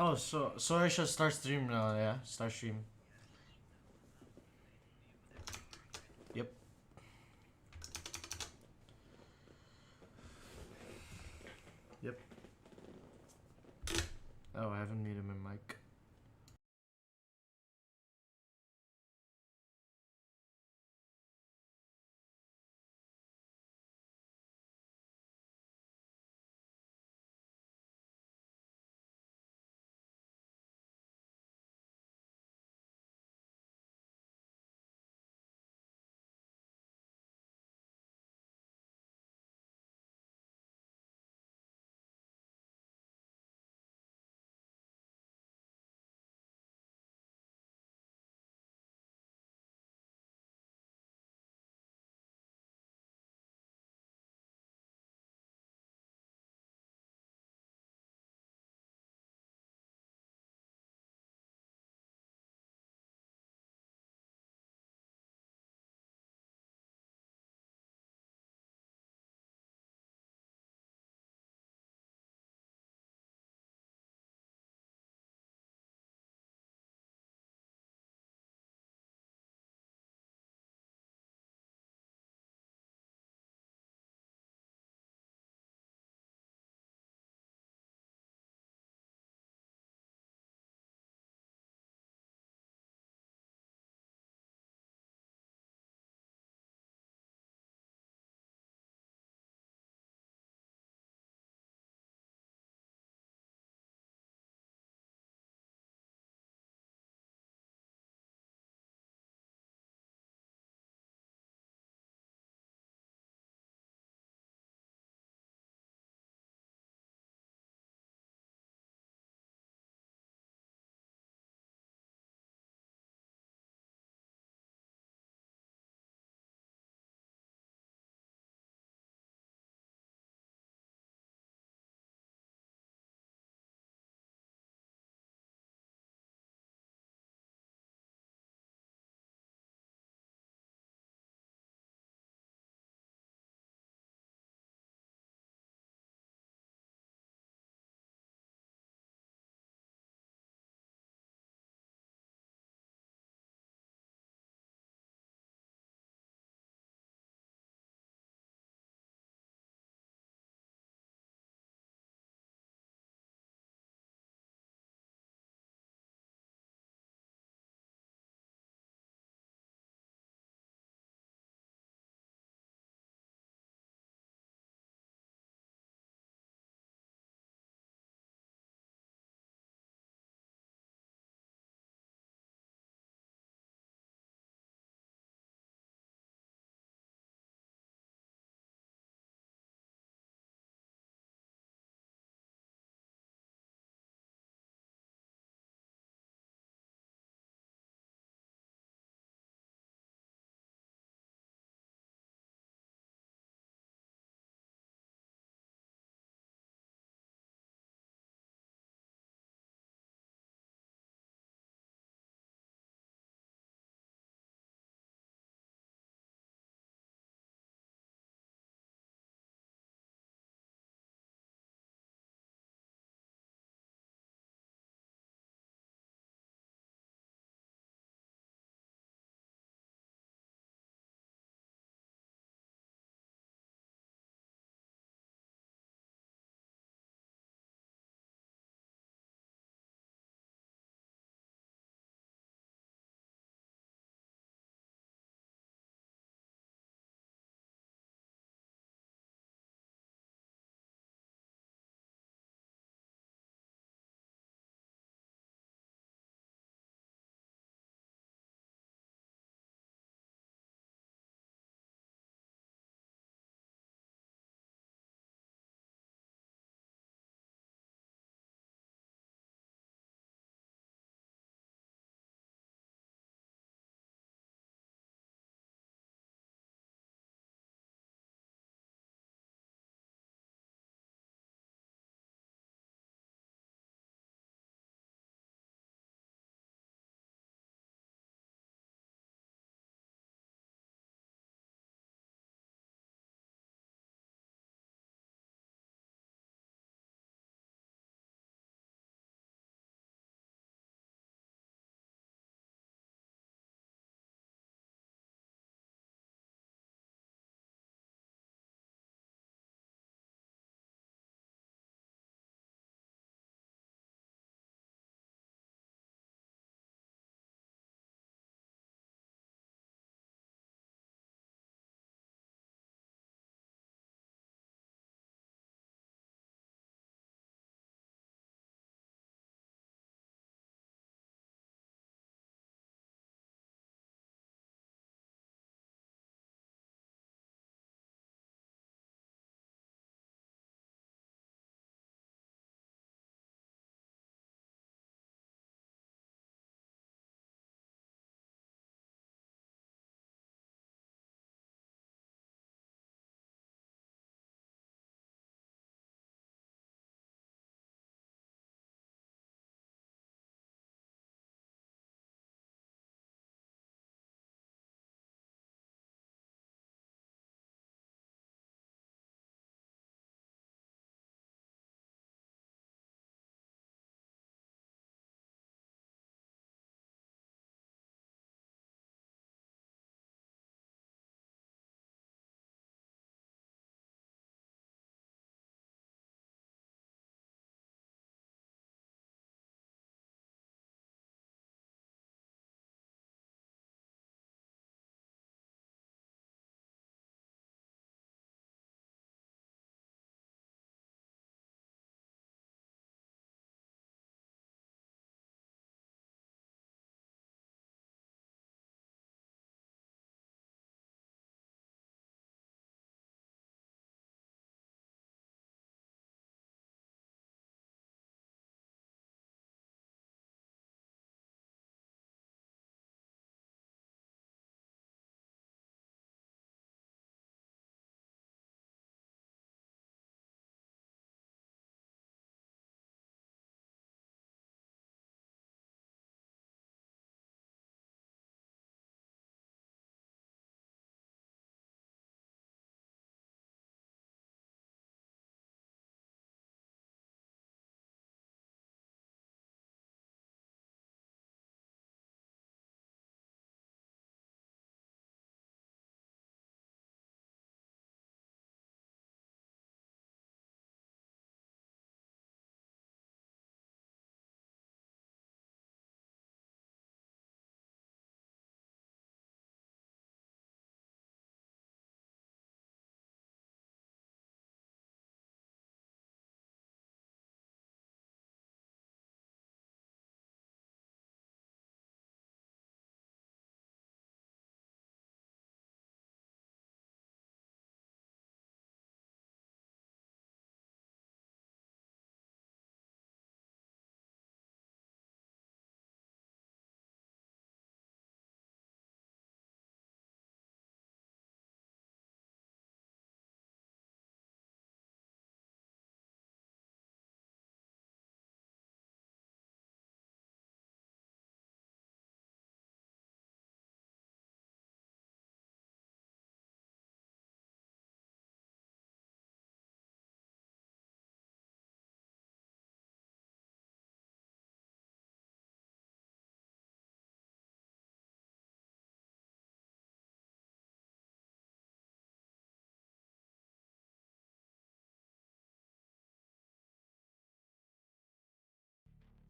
Oh, so I should start stream now, yeah? Start stream. Yep. Yep. Oh, I haven't muted my mic.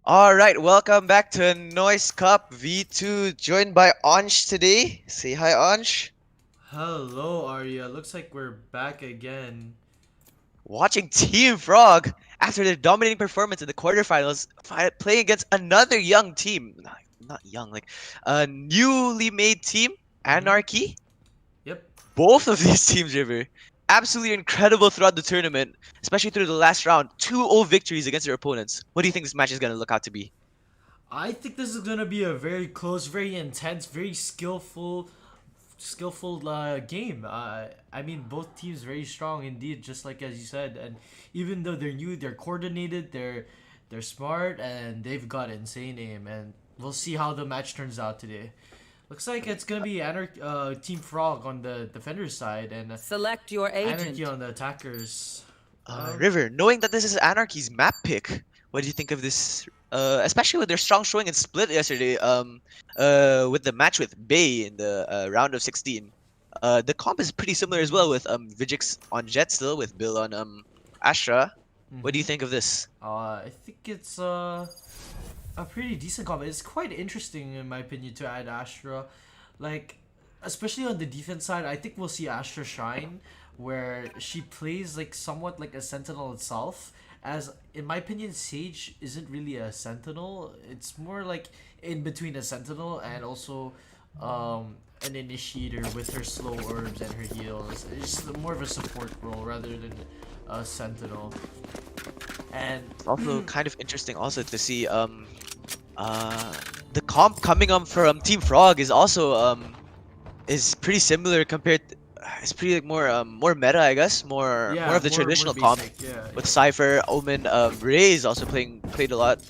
All right, welcome back to NOICE Cup V2, joined by Ansh today. Say hi, Ansh. Hello, Arya. Looks like we're back again. Watching Team Frog after their dominating performance in the quarterfinals, playing against another young team. Not young, like a newly made team, Mm-hmm. Anarchy. Yep. Both of these teams, River, absolutely incredible throughout the tournament, especially through the last round. 2-0 victories against their opponents. What do you think this match is going to look out to be? I think this is gonna be a very close, very intense, very skillful game. I mean, both teams very strong indeed, just like as you said. And even though they're new, they're coordinated, they're smart, and they've got insane aim. And we'll see how the match turns out today. Looks like it's gonna be Team Frog on the defender's side and Select your agent. Anarchy on the attackers. River, knowing that this is Anarchy's map pick, what do you think of this? Especially with their strong showing in Split yesterday. With the match with Bay in the round of 16. The comp is pretty similar as well with Vijix on Jet still with Bill on Astra. What do you think of this? I think it's a pretty decent comment. It's quite interesting in my opinion to add Astra, like especially on the defense side. I think we'll see Astra shine, where she plays like somewhat like a sentinel itself. As in my opinion, Sage isn't really a sentinel. It's more like in between a sentinel and also an initiator with her slow orbs and her heals. It's more of a support role rather than a sentinel. And It's also kind of interesting also to see the comp coming from Team Frog is also is pretty similar compared. It's pretty like more meta, I guess. More of the traditional comp basic, yeah. with Cypher, Omen, Ray is also played a lot.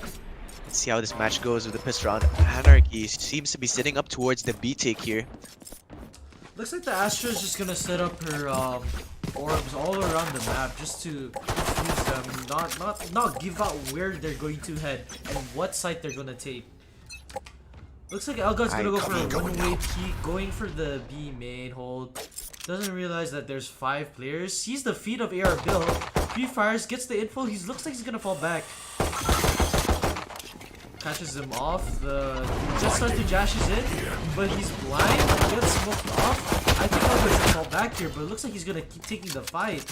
Let's see how this match goes with the pistol round. Anarchy seems to be sitting up towards the B take here. Looks like the Astra is just gonna set up her orbs all around the map just to use them, not give out where they're going to head and what site they're gonna take. Looks like Elga's gonna go for a one-way peek, going for the B main hold. Doesn't realize that there's 5 players. Sees the feet of AR Bill. Pre-fires, gets the info. Looks like he's gonna fall back. Catches him off. Just starts to jashes in, but he's blind. Gets smoked off. I think Elga's gonna fall back here, but it looks like he's gonna keep taking the fight.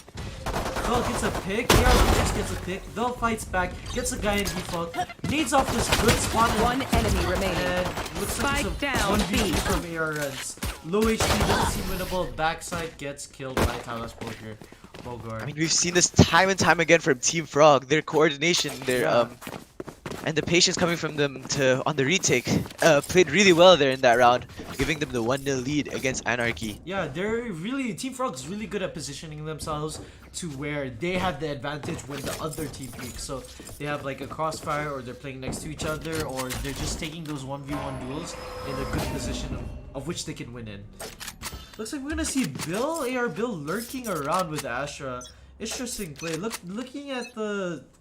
Bell gets a pick, AR just gets a pick, Bell fights back, gets a guy in default, nades off this good spot. One enemy remaining. And looks like Spike it's a down 1v2 B. from AR Reds. Low HP, doesn't seem winnable, backside gets killed by Talos Poker. Bogart. I mean, we've seen this time and time again from Team Frog. Their coordination, and the patience coming from them on the retake played really well there in that round, giving them the 1-0 lead against Anarchy. Yeah, Team Frog's really good at positioning themselves to where they have the advantage when the other team peaks. So they have like a crossfire, or they're playing next to each other, or they're just taking those 1v1 duels in a good position of which they can win in. Looks like we're gonna see AR Bill lurking around with Astra. Interesting play. Looking at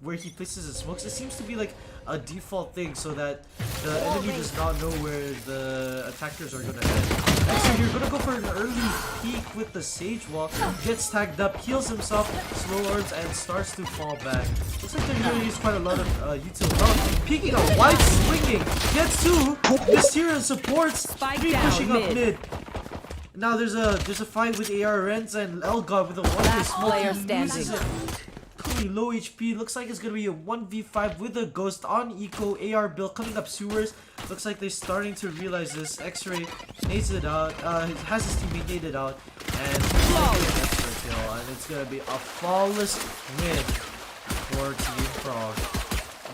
where he places his smokes, it seems to be like a default thing so that the enemy does not know where the attackers are gonna head. And so you're gonna go for an early peek with the Sage Wall, gets tagged up, heals himself, slow orbs, and starts to fall back. Looks like they're gonna use quite a lot of util. Oh, peeking out, wide swinging, gets 2, Mysterio supports, 3 pushing up mid. Now there's a fight with AR Renz and Elgod with a one-way smoke. Player He standing. loses it. Pretty low HP. Looks like it's gonna be a 1v5 with a ghost on eco. AR Bill coming up sewers. Looks like they're starting to realize this. X-Ray nades it out. Has his teammate nade it out, and extra kill. And it's gonna be a flawless win for Team Frog.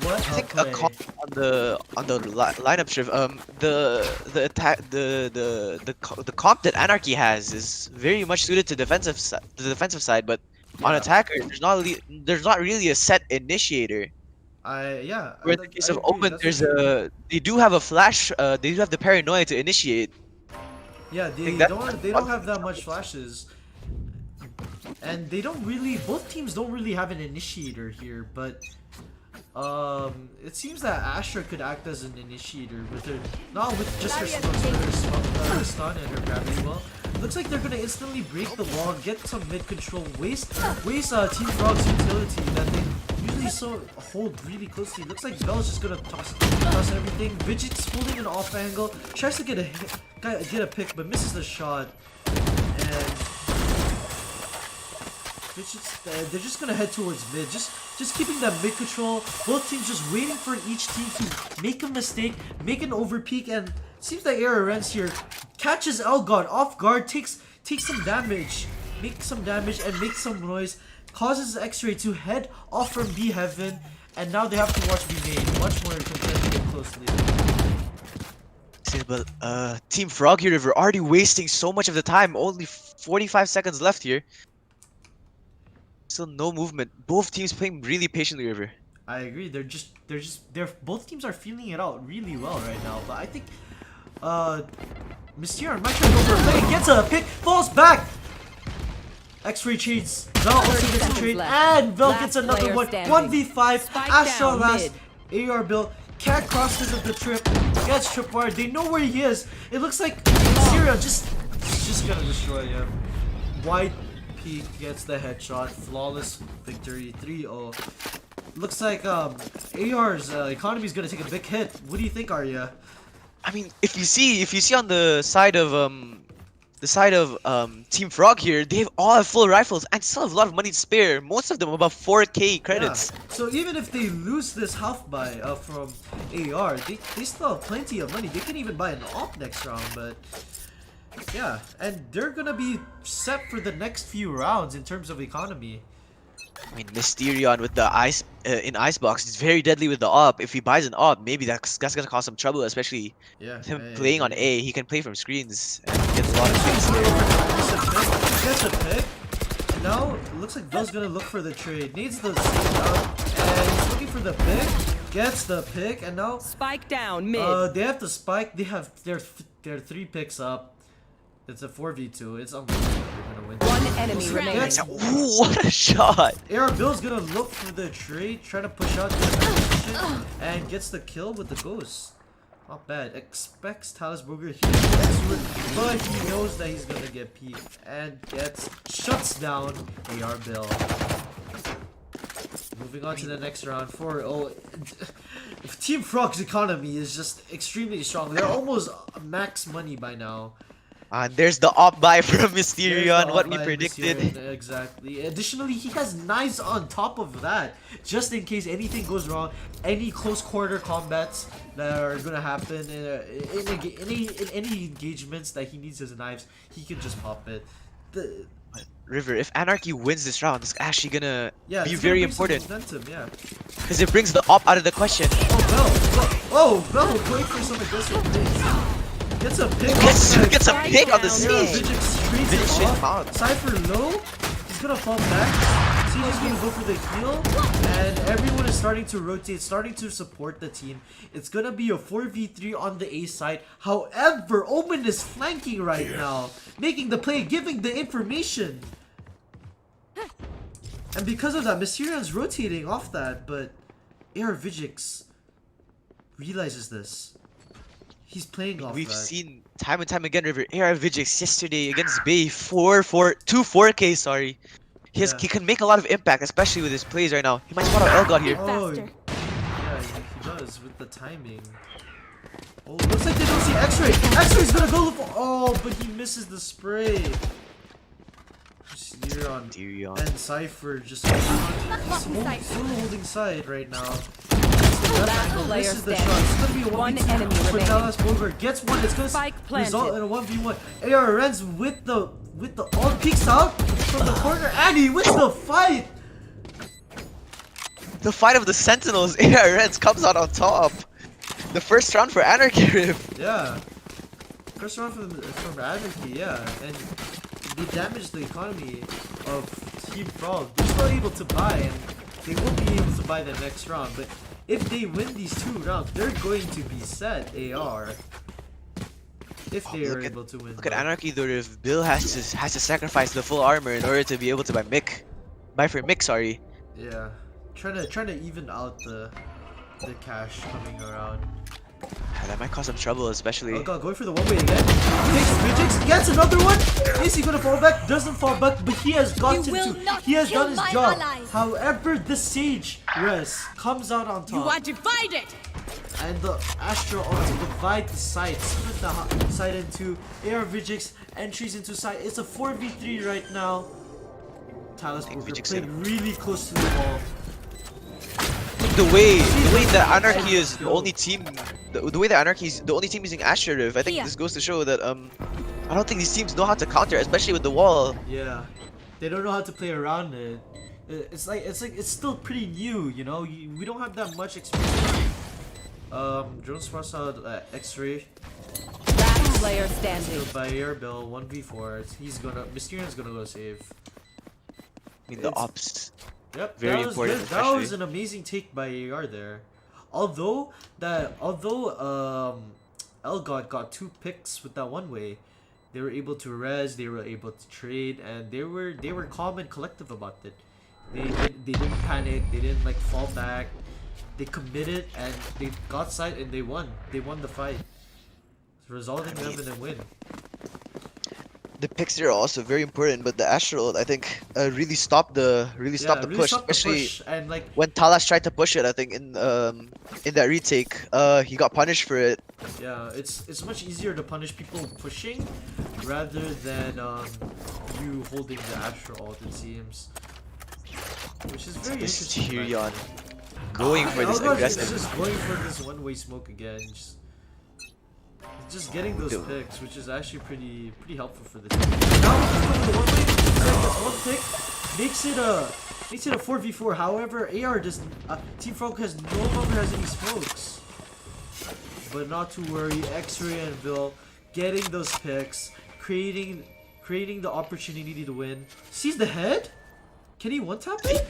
What I think play. a comp on the lineup shift. The comp that Anarchy has is very much suited to the defensive side, but on attacker, there's not really a set initiator. Yeah. Where in the case of Omen, they do have a flash. They do have the paranoia to initiate. Yeah, they don't have that much flashes. And both teams don't really have an initiator here, but it seems that Astra could act as an initiator with her, not with just her smokes, but her stun and her gravity well. Looks like they're gonna instantly break the wall, get some mid control, waste Team Frog's utility that they usually so hold really closely. Looks like Bell's just gonna toss everything. Vigic's holding an off angle, tries to get a pick, but misses the shot. And they're just gonna head towards mid, just keeping that mid control. Both teams just waiting for each team to make a mistake, make an overpeak, and it seems that ARNs here catches Elgod off guard, takes some damage, makes some damage and makes some noise, causes X-Ray to head off from B Heaven, and now they have to watch B main much more competitive closely. But Team Frog here, River, already wasting so much of the time. Only 45 seconds left here. Still no movement. Both teams playing really patiently, River. I agree. They're both teams are feeling it out really well right now. But I think Mysterio might try to go for a play. Gets a pick, falls back. X-Ray trades. Vel also gets a trade, and Vel gets another one. 1v5. Astra last. AR Bill can't cross because of the trip. Gets tripwire. They know where he is. It looks like Mysterio just gonna destroy him. Wide peak gets the headshot. Flawless victory. 3-0. Looks like AR's economy is gonna take a big hit. What do you think, Arya? I mean, if you see on the side of Team Frog here, they all have full rifles and still have a lot of money to spare. Most of them about 4K credits. Yeah. So even if they lose this half buy from AR, they still have plenty of money. They can even buy an op next round, but yeah, and they're gonna be set for the next few rounds in terms of economy. I mean, Mysterion with the ice in Icebox is very deadly with the op. If he buys an op, maybe that's gonna cause some trouble, especially with him playing on A. He can play from screens and get a lot of space there. Gets a pick. And now it looks like Bill's gonna look for the trade. Needs the and he's looking for the pick. Gets the pick, and now spike down mid. They have to spike. They have their 3 picks up. It's a 4v2. It's unlikely they're gonna win. One enemy remaining. Ooh, what a shot! AR Bill's gonna look for the trade, try to push out the position, and gets the kill with the ghost. Not bad. Expects Talisburger here, but he knows that he's gonna get peeked and shuts down AR Bill. Moving on to the next round. Team Frog's economy is just extremely strong. They're almost max money by now. And there's the op buy from Mysterion, what we predicted. Mysterion, exactly. Additionally, he has knives on top of that, just in case anything goes wrong, any close quarter combats that are gonna happen in any engagements that he needs his knives, he can just pop it. River, if Anarchy wins this round, it's actually gonna be it's very gonna bring important. some momentum, yeah. Because it brings the op out of the question. Oh, Bell going for some aggressive things. Gets a pick. Gets a pick on the Siege. stage. Cypher low. He's gonna fall back. Siege is gonna go for the heal, and everyone is starting to rotate, starting to support the team. It's gonna be a 4v3 on the A side. However, Omen is flanking right now, making the play, giving the information. And because of that, Mysterion's rotating off that, but AR Vigix realizes this. He's playing off We've that. seen time and time again, River. AR Vigix yesterday against Bay 4K, sorry. He can make a lot of impact, especially with his plays right now. He might spot out Elgod here. Oh, yeah, he does with the timing. Oh, looks like they don't see X-Ray. X-Ray's gonna go look for. Oh, but he misses the spray. Mysterion and Cypher just holding side right now. This is the shot. It's gonna be a 1v2 for Talisburger. Gets one. It's gonna result in a 1v1. AR ends with the all peeks out from the corner, and he wins the fight. The fight of the Sentinels. AR Reds comes out on top. The first round for Anarchy, Riv. Yeah. First round from Anarchy, yeah. And they damaged the economy of Team Frog. They're still able to buy, and they will be able to buy the next round. But if they win these 2 rounds, they're going to be set AR. If they are able to win. Look at Anarchy though, if Bill has to sacrifice the full armor in order to be able to buy for Mick, sorry. Yeah. Trying to even out the cash coming around. That might cause some trouble, especially. Oh god, going for the one way again. Takes Vigix, gets Gets another one. Is he gonna fall back? Doesn't fall back, but he has gotten to. He has done his job. However, the Sage Res comes out on top. You are divided. And the Astro also divide the side, split the side into AR Vigix entries into side. It's a 4v3 right now. Talos Poker played really close to the wall. The way that Anarchy is the only team, the way that Anarchy is the only team using Astro Rift, I think this goes to show that I don't think these teams know how to counter, especially with the wall. Yeah, they don't know how to play around it. It's still pretty new, you know. We don't have that much experience. Drones Frost out X-ray. Last player standing. By Air Bill 1v4. Mysterion's gonna go save. I mean the ops. Yep, Very that was important. good. That was an amazing take by AR there. Although Elgod got 2 picks with that one way, they were able to res, they were able to trade, and they were calm and collective about it. They didn't panic, they didn't like fall back. They committed and they got side and they won. They won the fight, resulting them in a win. The picks here are also very important, but the Astral, I think, really stopped the push, especially and like when Talas tried to push it. I think in that retake, he got punished for it. Yeah, it's much easier to punish people pushing rather than you holding the Astral ult, it seems, which is very interesting. Tyrion going for this aggressive. Just going for this one-way smoke again. Just getting those picks, which is actually pretty helpful for the team. Now the one-way, one pick makes it a 4v4. However, AR does Team Frog no longer has any smokes. But not to worry, X-Ray and Bill getting those picks, creating the opportunity to win. Sees the head? Can he one-tap it?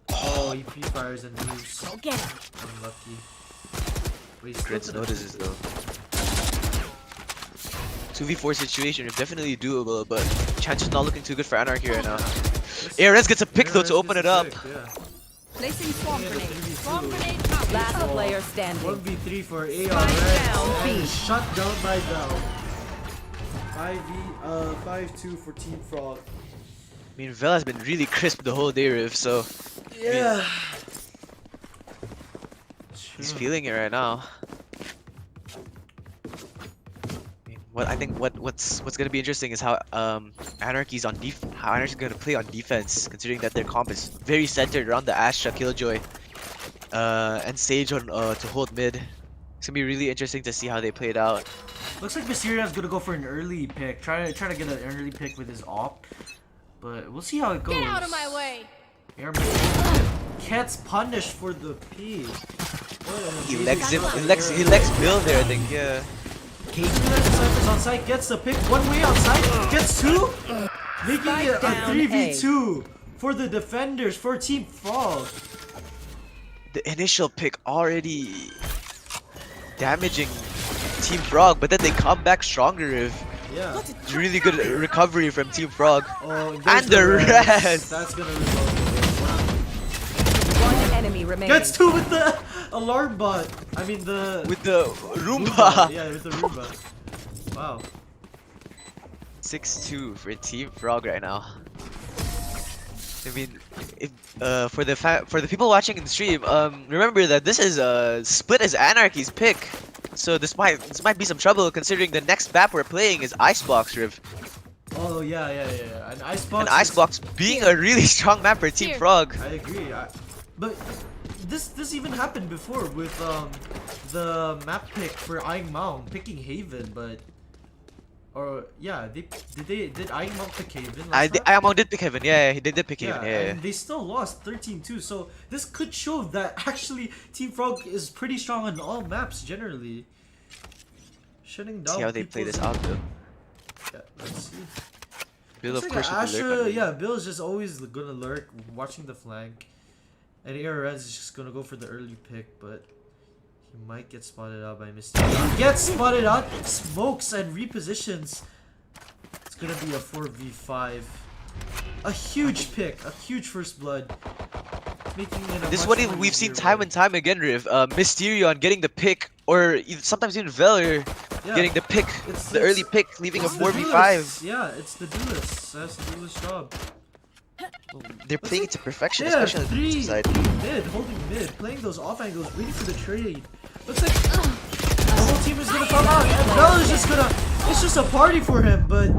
Oh, he pre-fires and moves. Go get him. Unlucky. But he's still Grids notices though. 2v4 situation is definitely doable, but chances not looking too good for Anarchy right now. Ares gets a pick though to open it up. Placing swamp grenade. Swamp grenade out. Last player standing. 1v3 for AR down, and shut down by Bell. 5-2 for Team Frog. I mean, Vel has been really crisp the whole day, Riv, so yeah. He's feeling it right now. I think what's gonna be interesting is how Anarchy's gonna play on defense, considering that their comp is very centered around the Astra, Killjoy, and Sage on to hold mid. It's gonna be really interesting to see how they play it out. Looks like Mysterion's gonna go for an early pick. Try to get an early pick with his op, but we'll see how it goes. Get out of my way! Gets punished for the P. He legs Bill there, I think. Yeah. Cypher's on site, gets the pick one way outside, gets 2, making it a 3v2 for the defenders for Team Frog. The initial pick already damaging Team Frog, but then they come back stronger. Yeah. Really good recovery from Team Frog. Oh, and the rest. That's gonna result in One enemy remaining. Gets 2 with the alarm bot. I mean with the Roomba. Yeah, with the Roomba. Wow. 6-2 for Team Frog right now. I mean, for the people watching in the stream, remember that this is split as Anarchy's pick, so this might be some trouble considering the next map we're playing is Icebox, Riv. Oh yeah. And Icebox. And Icebox being a really strong map for Team Frog. I agree. But this even happened before with the map pick for AING MAUNG picking Haven, but. Or yeah, did AING MAUNG pick Haven? AING MAUNG did pick Haven, yeah, they did pick Haven, yeah. And they still lost 13-2, so this could show that actually Team Frog is pretty strong on all maps generally. Shutting down. See how they play this out though. Yeah, let's see. Bill, of like course, yeah, Bill is just always gonna lurk, watching the flank, and ARS is just gonna go for the early pick, but. He might get spotted out by Mysterio. Gets spotted out, smokes and repositions. It's gonna be a 4v5. A huge pick, a huge first blood. Making it this is what we've seen time and time again, Riv. Mysterio getting the pick, or sometimes even Veller Yeah. getting the pick, It's- the it's- early pick, leaving a It's the 4v5. duelist. Yeah, it's the duelist. That's the duelist job. They're playing it to perfection, Yeah, especially on the three defensive side. mid, holding mid, playing those off angles, waiting for the trade. Looks like the whole team is gonna come out, and Bell is just gonna. It's just a party for him, but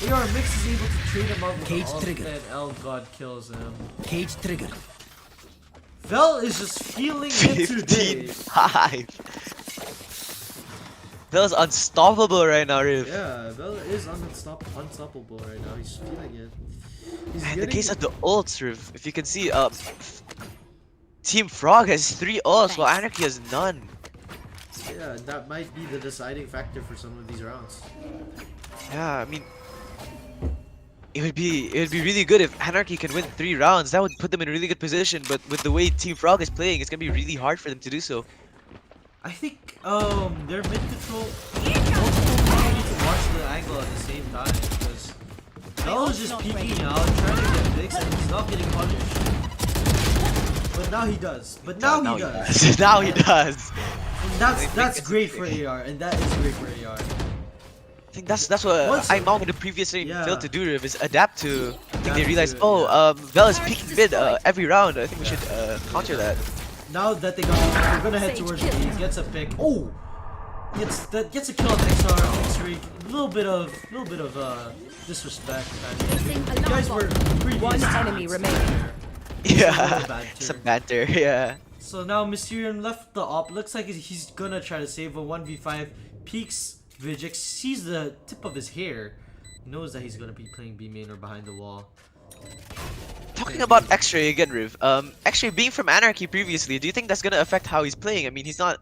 AR Mix is able to trade him up with Cage ult, trigger. and L God kills him. Cage trigger. Vel is just feeling it today. 15-5. Bell's unstoppable right now, Riv. Yeah, Vel is unstoppable right now. He's feeling it. He's And in the getting- case of the ults, Riv, if you can see, Team Frog has 3 ults while Anarchy has none. Yeah, that might be the deciding factor for some of these rounds. Yeah, I mean, it would be really good if Anarchy can win 3 rounds. That would put them in a really good position. But with the way Team Frog is playing, it's gonna be really hard for them to do so. I think their mid control multiple need to watch the angle at the same time because Bell is just peeking out, trying to get fixed, and he's not getting punished. But now he does. Now he does. Now he does. And that's great for AR, and that is great for AR. I think that's what MAUNG in the previous game Yeah. failed to do, Riv, is adapt to. I think they Adapt realized, to it, oh, Bell is peeking mid every round. I think we should counter that. Now that they got, they're gonna head towards B. He gets a pick. Oh, gets a kill on XR. X-ray. A little bit of disrespect. You guys were previous One enemy teammates remaining. there. Yeah, banter. some banter. Yeah. So now Mysterium left the op. Looks like he's gonna try to save a 1v5. Peeks Vijix, sees the tip of his hair, knows that he's gonna be playing B main or behind the wall. Talking about X-Ray again, Riv. X-Ray being from Anarchy previously, do you think that's gonna affect how he's playing? I mean, he's not.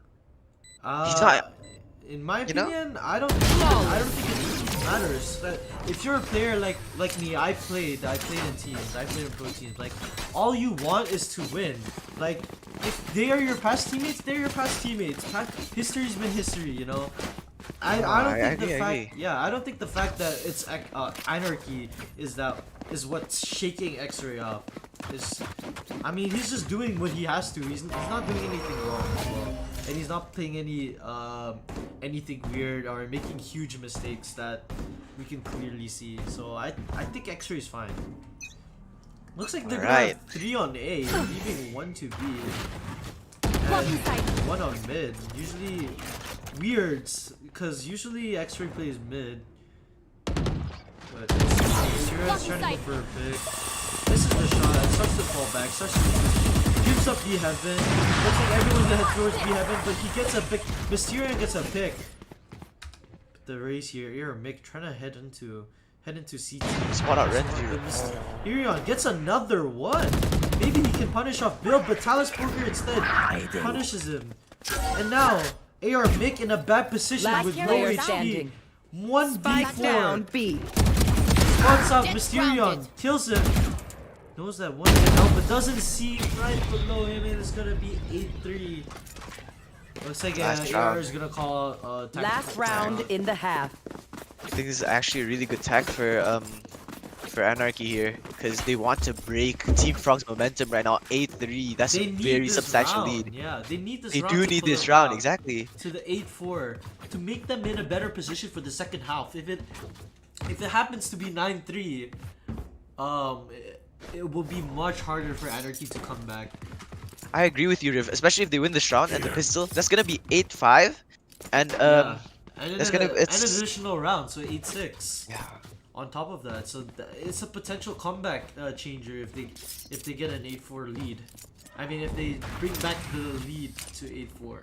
not- In my you know? opinion, I don't think it matters. That if you're a player like me, I played in teams, I played in pro teams. Like, all you want is to win. Like, if they are your past teammates, they're your past teammates. History's been history, you know. I don't think I don't think the fact that it's Anarchy is what's shaking X-Ray up. I mean, he's just doing what he has to. He's not doing anything wrong as well, and he's not playing anything weird or making huge mistakes that we can clearly see. So I think X-Ray is fine. Looks like they're gonna have 3 on A, leaving 1 to B, and 1 on mid. Usually weird, because usually X-Ray plays mid. But Sierra's trying to go for a pick. This is the shot. Starts to fall back. Gives up B heaven. Looks like everyone's gonna head towards B heaven, but he gets a pick. Mysterium gets a pick. But the race here, Mick trying to head into CT. Spot out Renzu. Irion gets another one. Maybe he can punish off Bill, but Talus Poker instead punishes him. And now AR Mick in a bad position Last with low player HP. standing. 1v4. Down B. Spots out Mysterion, kills him. Knows that one can help, but doesn't see right below him, and it's gonna be 8-3. Looks like AR is gonna call tactical Last round timeout. in the half. I think this is actually a really good tech for Anarchy here, because they want to break Team Frog's momentum right now. 8-3. That's They a need very this substantial round. lead. Yeah, they need this They round do to need pull this it round, out exactly. to the 8-4 to make them in a better position for the second half. If it happens to be 9-3, it will be much harder for Anarchy to come back. I agree with you, Riv, especially if they win this round and the pistol. That's gonna be 8-5, and Yeah. And that's then gonna an additional round, so 8-6. yeah. On top of that, so it's a potential comeback changer if they get an 8-4 lead. I mean, if they bring back the lead to 8-4.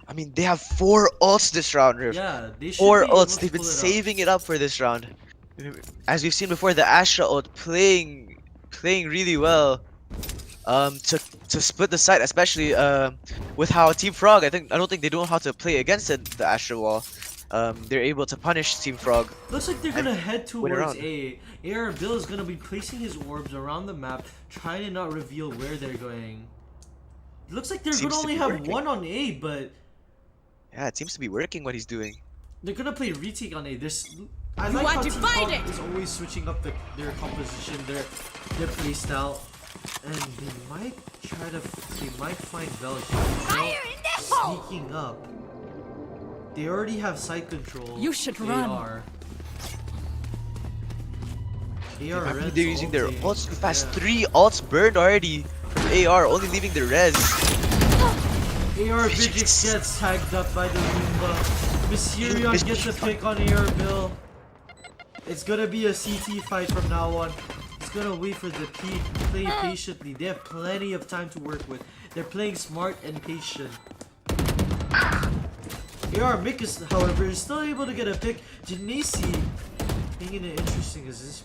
I mean, they have 4 ults this round, Riv. Yeah, they should 4 be able ults. to They've been pull it out. saving it up for this round. As we've seen before, the Astra ult playing really well. To split the site, especially with how Team Frog. I don't think they know how to play against the Astra wall. They're able to punish Team Frog. Looks like they're gonna head win towards around. A. AR Bill is gonna be placing his orbs around the map, trying to not reveal where they're going. Looks like they're Seems gonna to only be have working. 1 on A, but Yeah, it seems to be working what he's doing. they're gonna play retake on A. I You like want how to Team fight Frog it! is always switching up their composition, their playstyle, and they might find Bell here. Bell sneaking up. They already have side control. You should run. AR They're Reds using their ulting. ults too fast. Yeah. 3 ults burned already from AR, only leaving the res. AR Vigix gets tagged up by the Roomba. Mysterion gets a pick on AR Bill. It's gonna be a CT fight from now on. It's gonna wait for the peak. Play patiently. They have plenty of time to work with. They're playing smart and patient. AR Mick is, however, is still able to get a pick. Genesi being in an interesting position.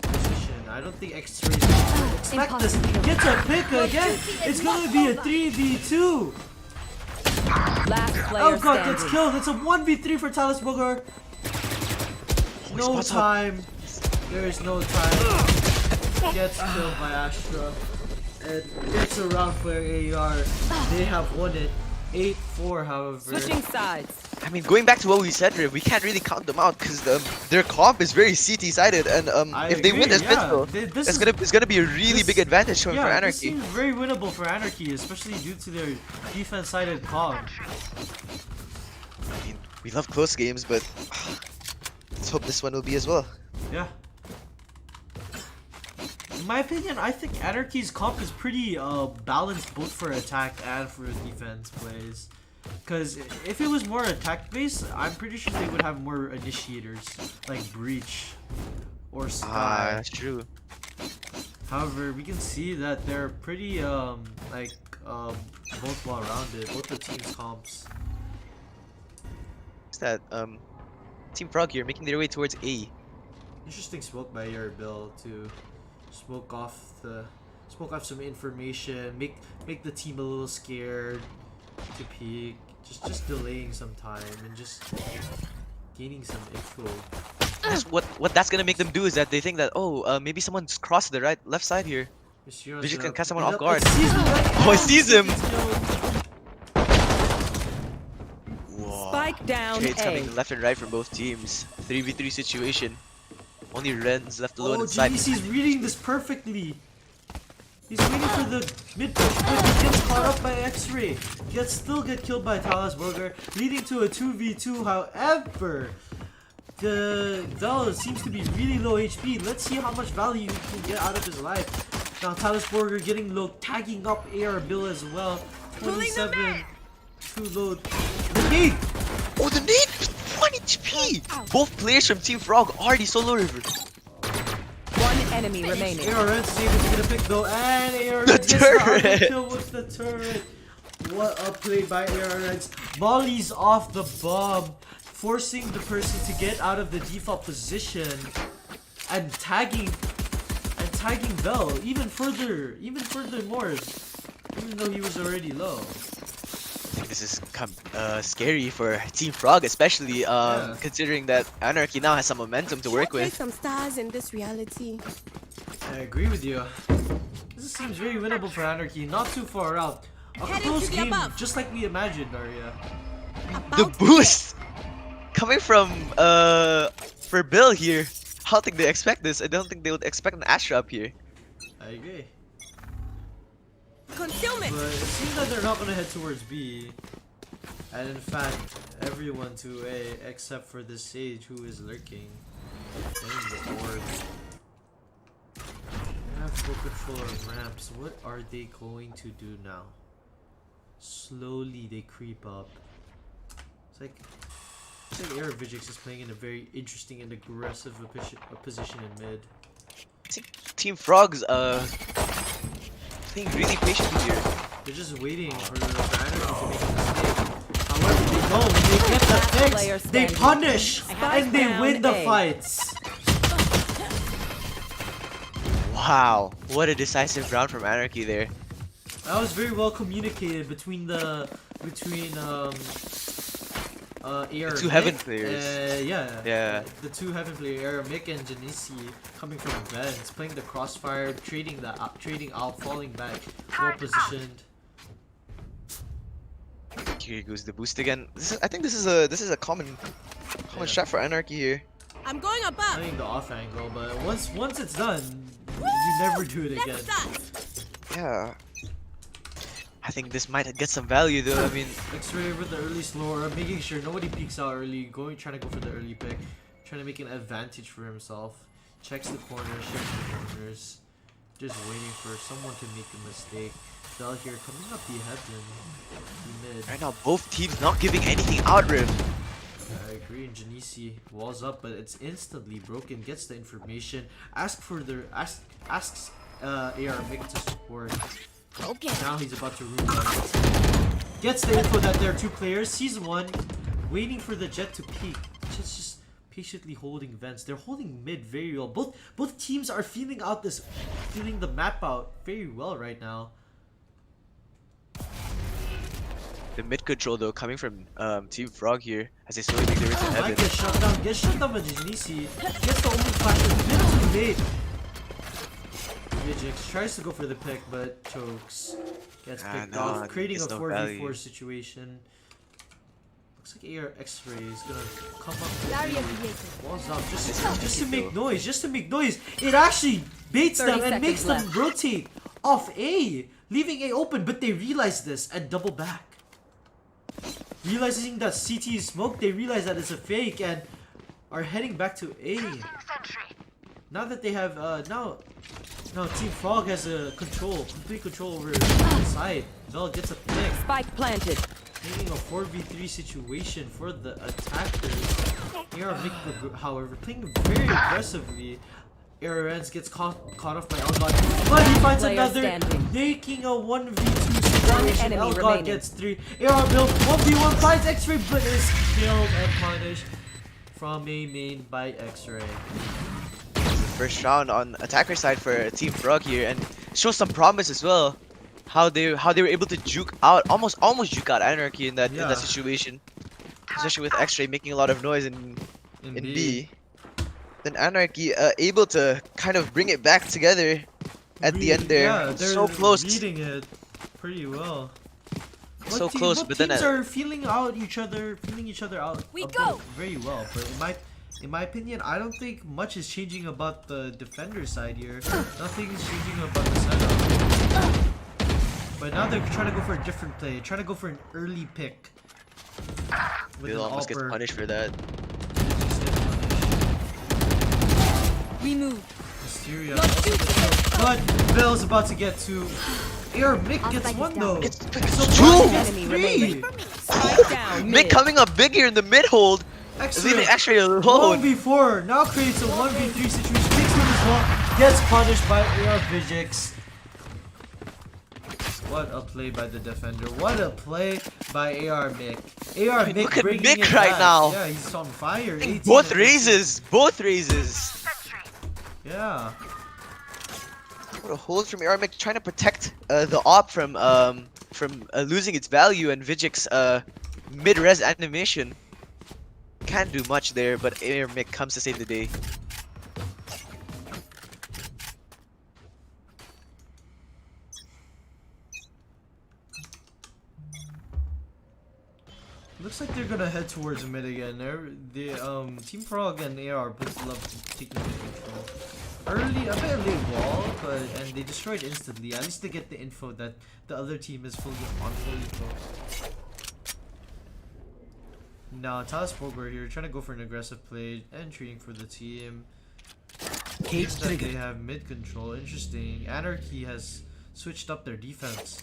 I don't think X-Ray expect this. Gets a pick again. It's gonna be a 3v2. Last player Oh god, standing. that's killed. It's a 1v3 for Talis Booger. No time. There is no time. Gets killed by Astra. And it's a round for AR. They have won it. 8-4, however. Switching sides. I mean, going back to what we said, Riv, we can't really count them out because their comp is very CT-sided, and if they win this pistol, it's gonna be a really big advantage for This Anarchy. seems very winnable for Anarchy, especially due to their defense-sided comp. I mean, we love close games, but let's hope this one will be as well. Yeah. In my opinion, I think Anarchy's comp is pretty balanced both for attack and for defense plays. Because if it was more attack based, I'm pretty sure they would have more initiators like Breach or Sky. That's true. However, we can see that they're pretty both well rounded, both the teams' comps. What's that? Team Frog here making their way towards A. Interesting smoke by your Bill to smoke off some information, make the team a little scared to peek, just delaying some time and just gaining some info. What that's gonna make them do is that they think that maybe someone's crossed the left side here. Vijay can catch someone off guard. Oh, he sees him! Whoa. Spike down Trades A. coming left and right from both teams. 3v3 situation. Only Ren's left alone inside. GDC's reading this perfectly. He's waiting for the mid push, but he gets caught up by X-Ray. Still get killed by Talis Burger, leading to a 2v2. However, the Vel seems to be really low HP. Let's see how much value he can get out of his life. Now Talis Burger getting low, tagging up AR Bill as well. 27, too low. The nade! Oh, the nade! 1 HP! Both players from Team Frog already solo river. One enemy remaining. AR Reds is able to get a pick though, and AR The Reds gets the turret! kill with the turret. What a play by AR Reds. Molly's off the bomb, forcing the person to get out of the default position and tagging Bell even further more, even though he was already low. I think this is scary for Team Frog, especially considering that Anarchy now has some momentum to work with. Some stars in this reality. I agree with you. This seems very winnable for Anarchy, not too far out. A close game, just like we imagined, Arya. The boost coming from for Bill here. I don't think they expect this. I don't think they would expect an Astra up here. I agree. Concealment. But it seems that they're not gonna head towards B. And in fact, everyone to A except for the Sage who is lurking. Getting the orb. They have full control of ramps. What are they going to do now? Slowly they creep up. It's like Air Vigix is playing in a very interesting and aggressive position in mid. I think Team Frog's playing really patiently here. They're just waiting for Anarchy to make a mistake. However, they don't. They get the fix. They punish and they win the fights. Wow, what a decisive round from Anarchy there. That was very well communicated between AR The two Heaven players. Yeah. The two Heaven players, Air Mick and Genesi, coming from Vents, playing the crossfire, trading out, falling back, well positioned. Here goes the boost again. I think this is a common strat for Anarchy here. I'm going above. I think the off angle, but once it's done, you never do it again. Let's start. Yeah. I think this might get some value though. I mean, X-Ray with the early slower, making sure nobody peeks out early, trying to go for the early pick, trying to make an advantage for himself. Checks the corners, checks the corners, just waiting for someone to make a mistake. Bell here coming up behind him, the mid. right now both teams not giving anything out, Riv. I agree. And Janisi walls up, but it's instantly broken. Gets the information. Asks AR Mick to support. Okay. Now he's about to root one. Gets the info that there are two players. Sees one, waiting for the jet to peek. Just patiently holding vents. They're holding mid very well. Both teams are feeling the map out very well right now. The mid control though coming from Team Frog here as they slowly make their way to Mike heaven. gets shut down by Janisi. Gets the only flash in middle mid. Vijix tries to go for the pick, but chokes. Gets picked off, creating a 4v4 situation. Looks like AR X-Ray is gonna come up. Walls up just to make noise, It actually baits them 30 and makes them seconds rotate off A, leaving A open, but they realize this and double back. Realizing that CT is smoked, they realize that it's a fake and are heading back to A. Now that they have now Team Frog has complete control over the side. Bell gets a pick, Spike planted. making a 4v3 situation for the attackers. AR Mick, however, playing very aggressively. Arens gets caught off by Elgod, but he finds Player another, standing. making a 1v2 situation. enemy Elgod remaining. gets 3. AR build 1v1 finds X-Ray, but is killed and punished from a main by X-Ray. First round on attacker side for Team Frog here, and shows some promise as well. How they were able to juke out, almost juke out Anarchy in that situation, especially with X-Ray making a lot of noise in B. Then Anarchy able to kind of bring it back together at the end there. Yeah, they're so close. reading it pretty well. So close, but then teams are feeling each other out We about go! very well. But in my opinion, I don't think much is changing about the defender side here. Nothing is changing about the setup. But now they're trying to go for a different play, trying to go for an early pick. With Bill an almost gets AWPer. punished for that. We move. Mysteria also gets killed, but Bell's about to get to. AR Mick gets one though. It's So two! Bell gets Enemy 3. remaining. Spike down. Mick coming up big here in the mid hold, leaving X-Ray alone. 1v4 now creates a 1v3 situation. Takes one as well. Gets punished by AR Vijix. What a play by the defender. What a play by AR Mick. AR Mick Look at bringing Mick it right back. now. Yeah, he's on fire. 18 Both and raises, both raises. Yeah. What a hold from Mick trying to protect the op from losing its value, and Vijix mid-res animation. Can't do much there, but Mick comes to save the day. Looks like they're gonna head towards mid again. Team Frog and AR both love taking mid control. Early, a bit late wall, and they destroyed instantly. At least they get the info that the other team is fully full. Now Talas Bogor here trying to go for an aggressive play and treating for the team. Seems that they have mid control. Interesting. Anarchy has switched up their defense,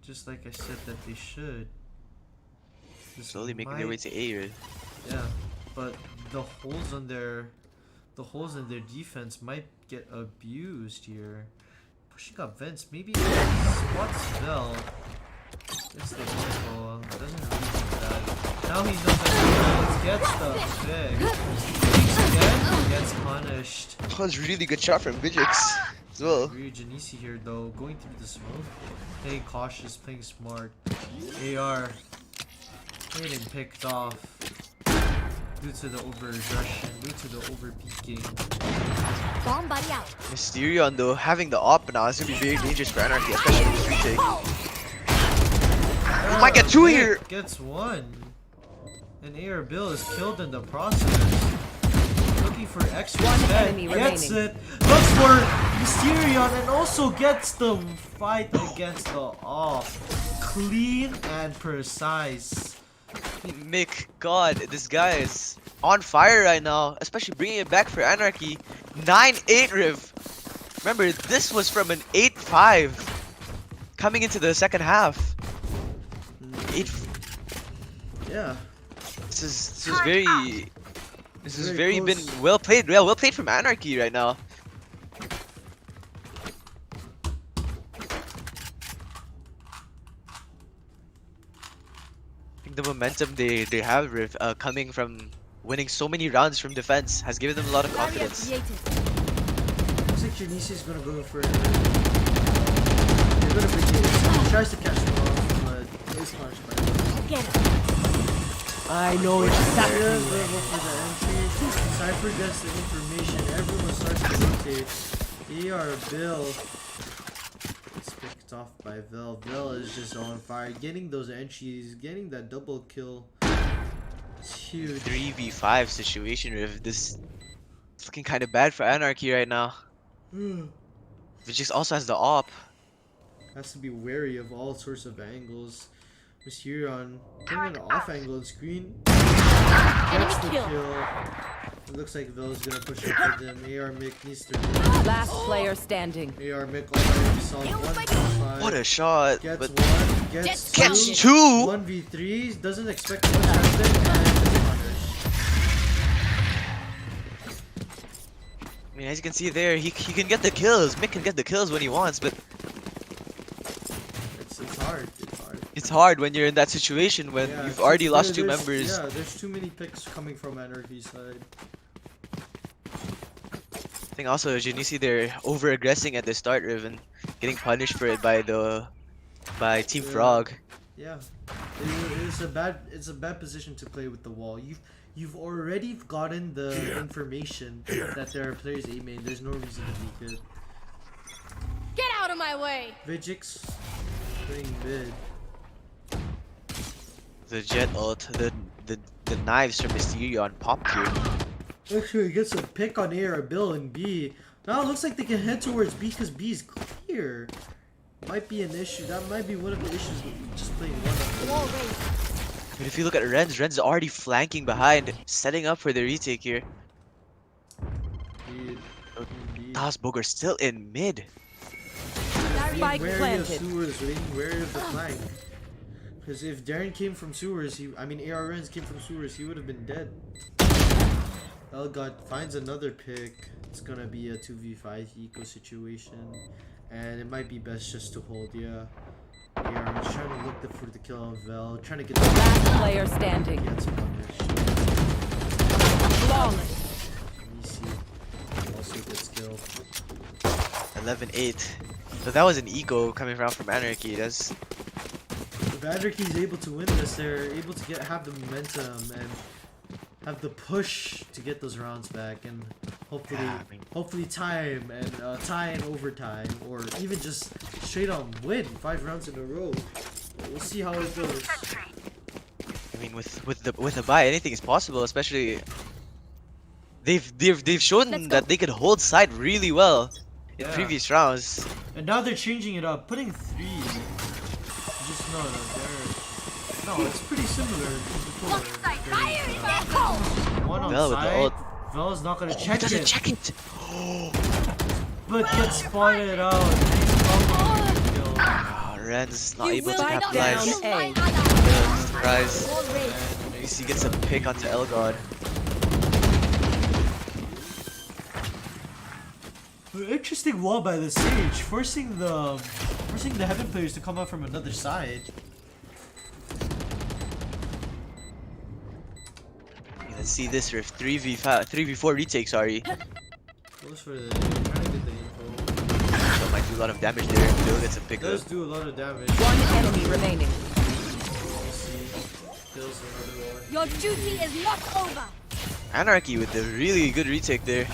just like I said that they should. This Slowly making their way to A, right? Yeah, but the holes in their defense might get abused here. Pushing up vents, maybe spots Bell. Gets the info, doesn't really do that. Now he knows that he gets the pick. Peeks again, gets punished. That was a really good shot from Vijix as well. Agree, Janisi here though, going through the smoke. Playing cautious, playing smart. AR getting picked off due to the over-aggression, due to the over-peeking. Bomb buddy out. Mysterion though, having the op now is gonna be very dangerous for Anarchy, especially with this retake. We might get two Mick here! Gets one. And AR Bill is killed in the process. Looking opportunity for extra. One bet. enemy Gets remaining. it. Looks for Mysterion and also gets the fight against the off. Clean and precise. Mick, God, this guy is on fire right now, especially bringing it back for Anarchy. 9-8 Riv. Remember, this was from an 8-5 coming into the second half. 8. Yeah. This is very. This has Very very been close. well played. Yeah, well played from Anarchy right now. I think the momentum they have, Riv, coming from winning so many rounds from defense has given them a lot of Barrier confidence. created. Looks like Janice is gonna go for. They're gonna bring it. He tries to catch them off, but it's punished by them. Get him. I know Yeah, exactly. they go for the entry. Cypher gets the information. Everyone starts to rotate. AR Bill gets picked off by Vel. Vel is just on fire, getting those entries, getting that double kill. It's huge. 3v5 situation, Riv. This is looking kind of bad for Anarchy right now. Vijix also has the op. Has to be wary of all sorts of angles. Mysterion putting an off angle on screen. Gets the kill. It looks like Vel's gonna push it for them. AR Mick needs to win. Last player standing. AR Mick already himself 1v5. What a shot! Gets But one, gets gets two. two. 1v3, doesn't expect much out of it, and it's punished. I mean, as you can see there, he can get the kills. Mick can get the kills when he wants, but It's hard. It's hard. it's hard when you're in that situation when Yeah, you've already lost two there's- members. Yeah, there's too many picks coming from Anarchy's side. I think also Genisi they're over aggressing at the start, Riven, getting punished for it by Team Yeah. Frog. Yeah, it's a bad position to play with the wall. You've already gotten the information that there are players A main. There's no reason to be good. Get out of my way! Vijix playing mid. The jet ult, the knives from Mysterion popped here. Actually, he gets a pick on A or Bill and B. Now it looks like they can head towards B because B is clear. Might be an issue. That might be one of the issues with just playing one of Wall them. raised. But if you look at Ren's already flanking behind, setting up for the retake here. Indeed. Indeed. Das Booger still in mid. Spike Wary of planted. sewers, being wary of the flank. Because if Darren came from sewers, AR Renz came from sewers, he would have been dead. Elgod finds another pick. It's gonna be a 2v5 eco situation. And it might be best just to hold, yeah. AR is trying to look for the kill on Vel, trying to get the Last player standing. gets punished. Long. Easy. Also gets killed. 11-8. So that was an eco coming around from Anarchy. That's If Anarchy is able to win this, they're able to have the momentum and have the push to get those rounds back, and hopefully, Yeah, I mean- hopefully time and tie in overtime, or even just straight on win 5 rounds in a row. We'll see how it goes. I mean, with a buy, anything is possible. Especially they've shown that they can hold side really well in Yeah. previous rounds. And now they're changing it up, putting 3. Just no, it's pretty similar to before. One on Vel with the side. ult. Vel's not gonna He check doesn't it, check it. but gets spotted out. Oh, Ren's not able to Spike capitalize. down A. Surprise. He gets a pick onto Elgod. Interesting wall by the Sage, forcing the Heaven players to come out from another side. Let's see this riff. 3v4 retake, sorry. Goes for the trying to get the info. That might do a lot of damage there. Bill gets a pick Does up. do a lot of damage. One enemy remaining. We'll see. Kills another one. Your duty is not over! Anarchy with the really good retake there.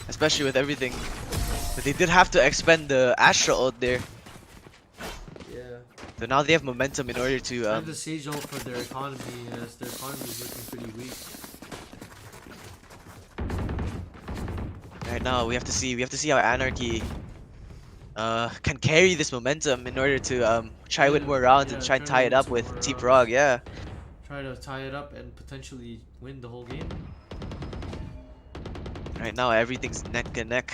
Especially with everything. But they did have to expend the Astra ult there. Yeah. So now they have momentum in order to And the Sage ult for their economy, as their economy is looking pretty weak. Right now, we have to see how Anarchy can carry this momentum in order to try win more rounds and try and tie it up with Team Frog. Yeah. Try to tie it up and potentially win the whole game. Right now, everything's neck and neck.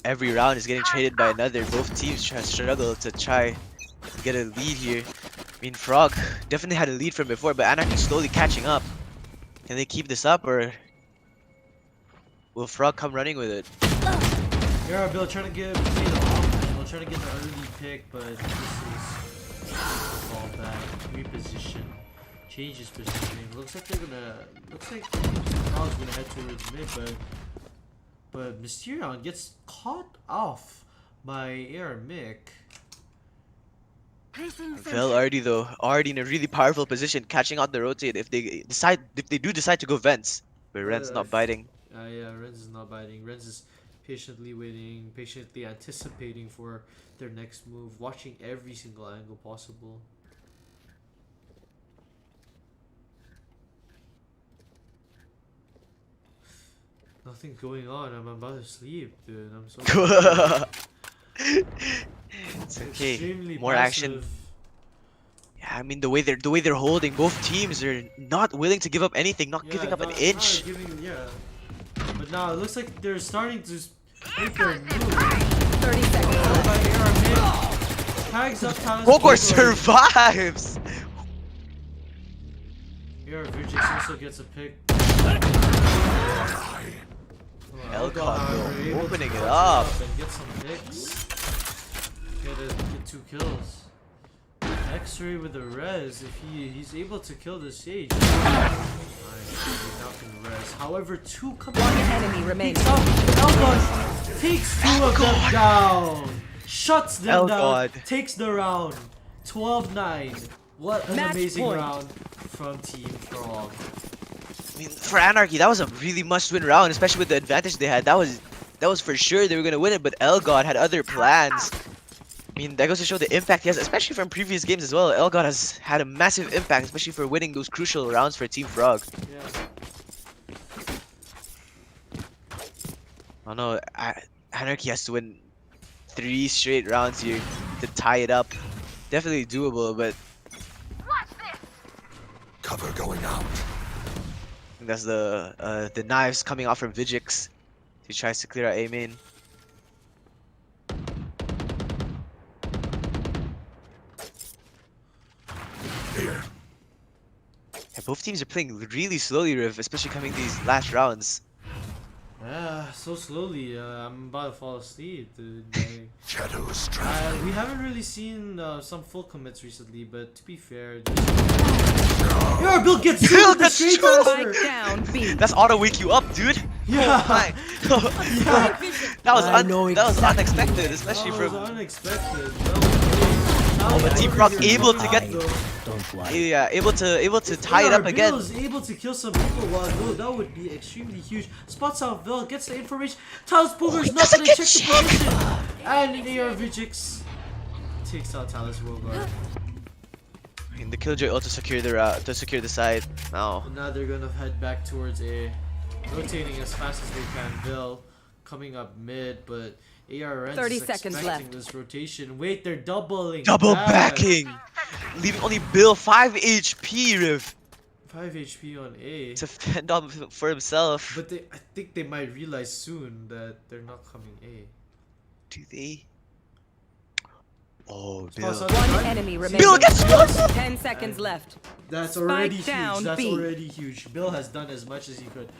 Every round is getting traded by another. Both teams struggle to try and get a lead here. I mean, Frog definitely had a lead from before, but Anarchy's slowly catching up. Can they keep this up, or will Frog come running with it? Yeah, Bill trying to get Bill trying to get the early pick, but this is fall back, reposition, changes positioning. Looks like Frog's gonna head towards mid, but Mysterion gets caught off by Mick. Vel already in a really powerful position, catching out the rotate if they do decide to go vents, but Ren's not biting. Yeah, Renz is not biting. Renz is patiently waiting, patiently anticipating for their next move, watching every single angle possible. Nothing going on. I'm about to sleep, dude. I'm so. It's okay. Extremely More passive. action. Yeah, I mean the way they're holding, both teams are not willing to give up anything, not giving up an inch. But now it looks like they're starting to make their move. 30 seconds left. Tags up Talos. Rogor survives! Here, Vijix also gets a pick. Elcon opening it up. And get some picks. Get 2 kills. X-ray with the res. If he's able to kill the Sage. However, 2 come One enemy remaining. Elcon takes 2 of them down. Shuts them down. Takes the round. 12-9. What an amazing round from Team Frog. I mean, for Anarchy, that was a really must-win round, especially with the advantage they had. That was for sure they were gonna win it, but Elgod had other plans. I mean, that goes to show the impact he has, especially from previous games as well. Elgod has had a massive impact, especially for winning those crucial rounds for Team Frog. Yeah. Oh no, Anarchy has to win 3 straight rounds here to tie it up. Definitely doable, but cover going out. I think that's the knives coming off from Vijix. He tries to clear out A main. Here. Yeah, both teams are playing really slowly, Riv, especially coming these last rounds. Yeah, so slowly. I'm about to fall asleep, dude. Shadows traveling. We haven't really seen some full commits recently, but to be fair, your Bill gets Bill the straight Spike faster. down B. That's auto wake you up, dude. Yeah. Oh my. Yeah. that was I know that was exactly. unexpected, especially That was from unexpected. but Team Frog able to get able to tie it up again. Bill is able to kill some people while that would be extremely huge. Spots out Bill, gets the information. Talus Booger's not gonna check the position. And AR Vijix takes out Talus Booger. And the Killjoy also secure the route to secure the side. Now. Now they're gonna head back towards A, rotating as fast as they can. Bill coming up mid, but AR Renz 30 is seconds expecting left. this rotation. Wait, they're doubling. Double back. backing! Leaving only Bill 5 HP, Riv, 5 HP on A. to fend on for himself. But I think they might realize soon that they're not coming A. Do they? Oh, Spots Bill. out One front. enemy remaining. Bill gets one! 10 seconds left. That's Spike already huge. down That's B. already huge. Bill has done as much as he could.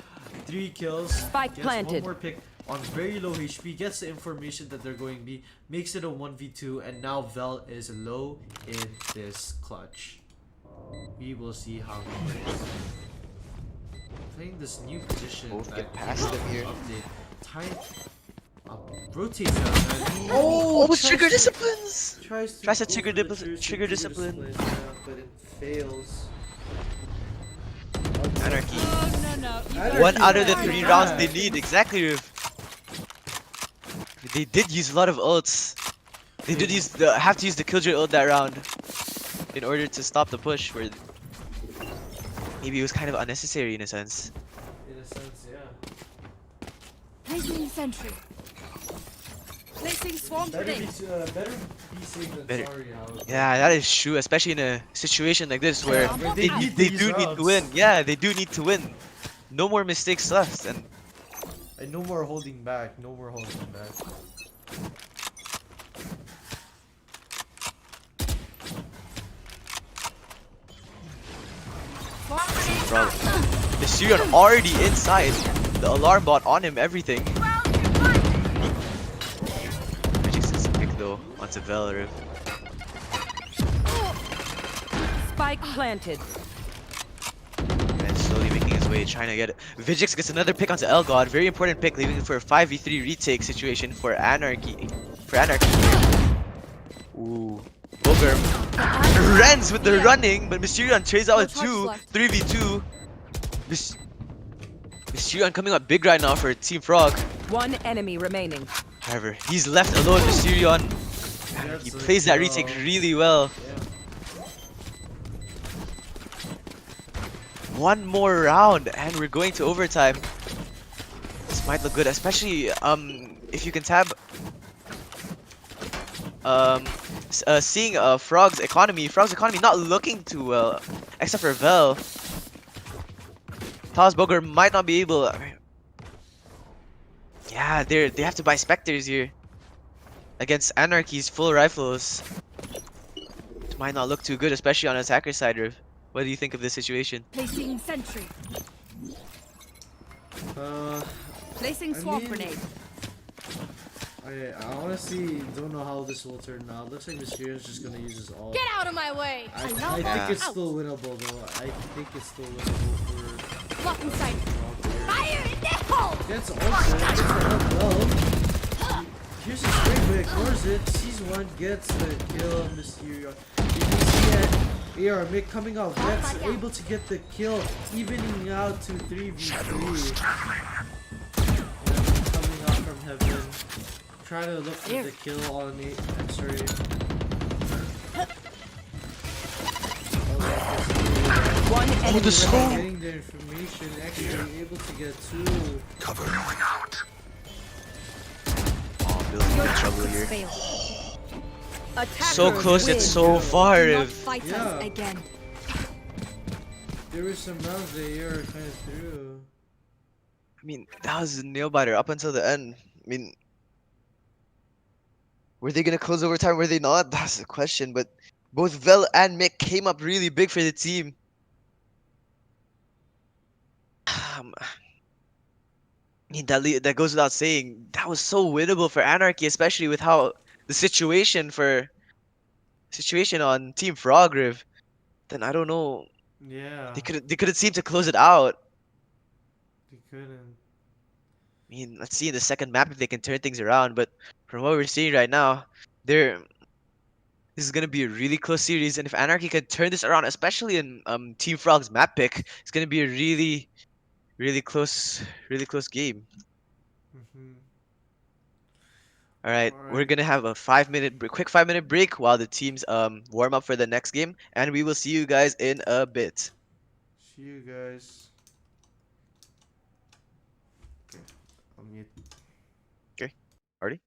3 kills. Spike Gets planted. one more pick on very low HP. Gets the information that they're going B. Makes it a 1v2. And now Vel is low in this clutch. We will see how he plays. Playing this new position. Both that get past them here. Update. Time. Rotates down. Oh, Oh, trigger disciplines! Tries Tries to go trigger for the trigger discipline. Yeah, but it fails. Anarchy. Oh, no. One out of the 3 rounds they need, exactly, Riv. They did use a lot of ults. They did have to use the Killjoy ult that round in order to stop the push. Where maybe it was kind of unnecessary in a sense. In a sense, yeah. Placing sentry. Placing swarm Better grenade. better be safe than Better- sorry, Alex. Yeah, that is true, especially in a situation like this where Where they they, need they these do need to rounds. win. Yeah, they do need to win. No more mistakes left, and And no more holding back. No more holding back. Swarm grenade. Mysterion already inside. The alarm bot on him, everything. Magic's is a pick though onto Valorif. Spike planted. And slowly making his way, trying to get it. Vijix gets another pick onto Elgod. Very important pick, leaving it for a 5v3 retake situation for Anarchy. Ooh. Booger. Rens with the running, but Mysterion trades out with No charges 2. left. 3v2. Mysterion coming up big right now for Team Frog. One enemy remaining. However, he's left alone, Mysterion. That's He a plays that kill. retake really well. Yeah. One more round and we're going to overtime. This might look good, especially if you can tab seeing Frog's economy not looking too well, except for Vel. Talsboger might not be able. Yeah, they have to buy Spectres here against Anarchy's full rifles. It might not look too good, especially on attacker side, Riv. What do you think of this situation? Placing sentry. Placing I swarm mean- grenade. I honestly don't know how this will turn out. Looks like Mysterion's just gonna use his ult. Get out of my way. I know think that. it's still winnable though. I think it's still winnable for Blocking sight. Frog here. Fire in the hole. Gets also gets the help well. Here's his spray, but ignores it. Sees one, gets the kill. Mysterion. You can see it. AR Mick coming out. Gets able to get the kill, evening out to 3v3. Coming out from heaven. Trying to look for the kill on it. I'm sorry. One enemy the scope. remaining. Getting the information, actually able to get 2. Cover going out. Oh, Bill's in trouble here. Attackers So close yet win. so far, Do not Riv. fight Yeah. us again. There were some rounds that AR kind of threw. I mean, that was a nail biter up until the end. I mean, were they gonna close overtime? Were they not? That's the question. But both Vel and Mick came up really big for the team. I mean, that goes without saying. That was so winnable for Anarchy, especially with how the situation on Team Frog, Riv. Then I don't know. Yeah. They couldn't seem to close it out. They couldn't. I mean, let's see in the second map if they can turn things around. But from what we're seeing right now, this is gonna be a really close series. And if Anarchy can turn this around, especially in Team Frog's map pick, it's gonna be a really close game. All right, we're Alright. gonna have a quick 5-minute break while the teams warm up for the next game, and we will see you guys in a bit. See you guys. Okay. I'll mute. Okay, already.